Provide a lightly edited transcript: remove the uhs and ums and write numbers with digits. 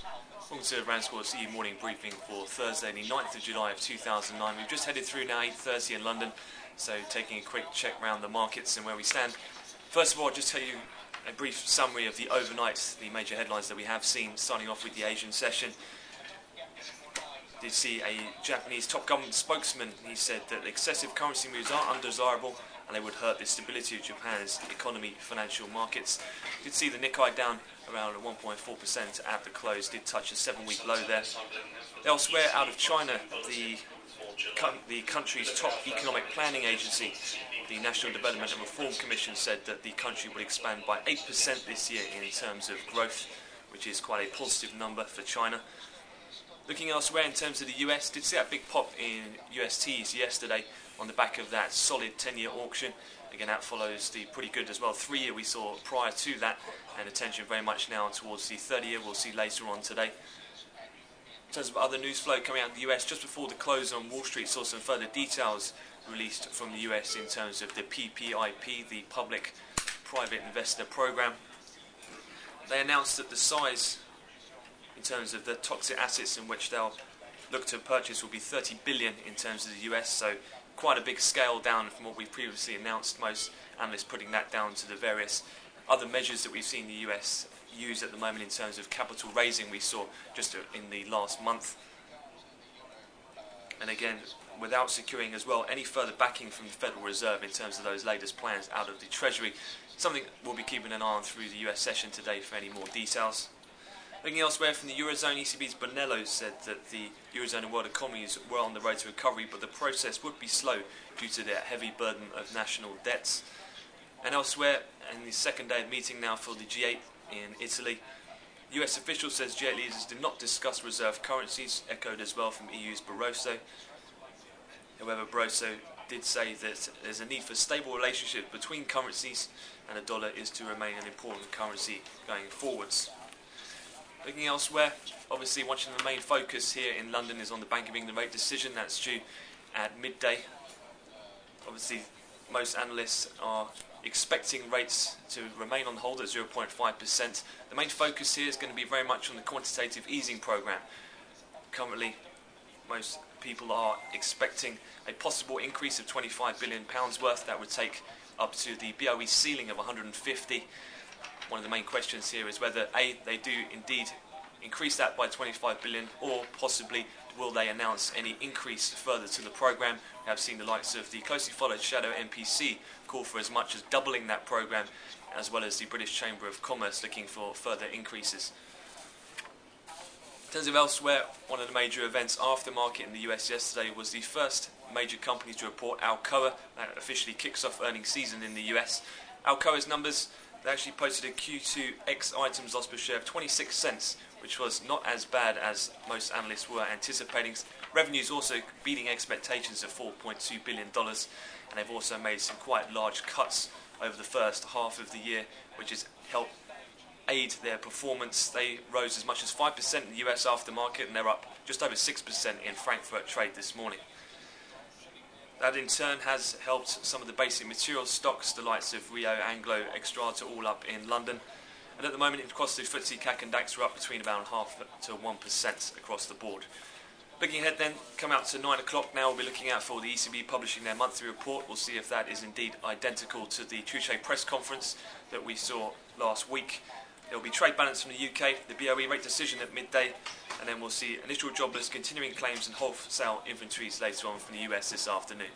Welcome to RANsquawk's morning briefing for Thursday, the 9th of July of 2009. We've just headed through now 8:30 in London, so taking a quick check around the markets and where we stand. First of all, I'll just tell you a brief summary of the overnight, the major headlines that we have seen, starting off with the Asian session. Did see a Japanese top government spokesman. He said that excessive currency moves are undesirable and they would hurt the stability of Japan's economy, financial markets. Did see the Nikkei down around 1.4% at the close, did touch a 7-week low there. Elsewhere, out of China, the country's top economic planning agency, the National Development and Reform Commission, said that the country would expand by 8% this year in terms of growth, which is quite a positive number for China. Looking elsewhere in terms of the US, did see a big pop in USTs yesterday on the back of that solid 10-year auction. Again, that follows the pretty good as well 3-year we saw prior to that, and attention very much now towards the 30-year we'll see later on today. In terms of other news flow coming out of the US, just before the close on Wall Street, saw some further details released from the US in terms of the PPIP, the Public-Private Investor Program. They announced that the size in terms of the toxic assets in which they'll look to purchase will be 30 billion in terms of the US, so quite a big scale down from what we've previously announced, most analysts putting that down to the various other measures that we've seen the US use at the moment in terms of capital raising we saw just in the last month. And again, without securing as well any further backing from the Federal Reserve in terms of those latest plans out of the Treasury, something we'll be keeping an eye on through the US session today for any more details. Looking elsewhere from the Eurozone, ECB's Bonello said that the Eurozone and world economies were on the road to recovery, but the process would be slow due to the heavy burden of national debts. And elsewhere, in the second day of meeting now for the G8 in Italy, US officials says G8 leaders did not discuss reserve currencies, echoed as well from EU's Barroso. However, Barroso did say that there's a need for stable relationship between currencies, and the dollar is to remain an important currency going forwards. Looking elsewhere, obviously watching the main focus here in London is on the Bank of England rate decision that's due at midday. Obviously, most analysts are expecting rates to remain on hold at 0.5%. The main focus here is going to be very much on the quantitative easing programme. Currently, most people are expecting a possible increase of £25 billion worth. That would take up to the BOE ceiling of 150. One of the main questions here is whether A, they do indeed increase that by 25 billion, or possibly will they announce any increase further to the programme. We have seen the likes of the closely followed shadow MPC call for as much as doubling that programme, as well as the British Chamber of Commerce looking for further increases. In terms of elsewhere, one of the major events after market in the US yesterday was the first major company to report, Alcoa. That officially kicks off earnings season in the US. Alcoa's numbers, they actually posted a Q2 X items loss per share of 26 cents, which was not as bad as most analysts were anticipating. Revenues also beating expectations of $4.2 billion, and they've also made some quite large cuts over the first half of the year, which has helped aid their performance. They rose as much as 5% in the US aftermarket, and they're up just over 6% in Frankfurt trade this morning. That in turn has helped some of the basic material stocks, the likes of Rio, Anglo, Xstrata, all up in London. And at the moment, across the FTSE, CAC and DAX are up between about 0.5% to 1% across the board. Looking ahead then, come out to 9 o'clock now, we'll be looking out for the ECB publishing their monthly report. We'll see if that is indeed identical to the Trichet press conference that we saw last week. There will be trade balance from the UK, the BOE rate decision at midday, and then we'll see initial jobless, continuing claims and wholesale inventories later on from the US this afternoon.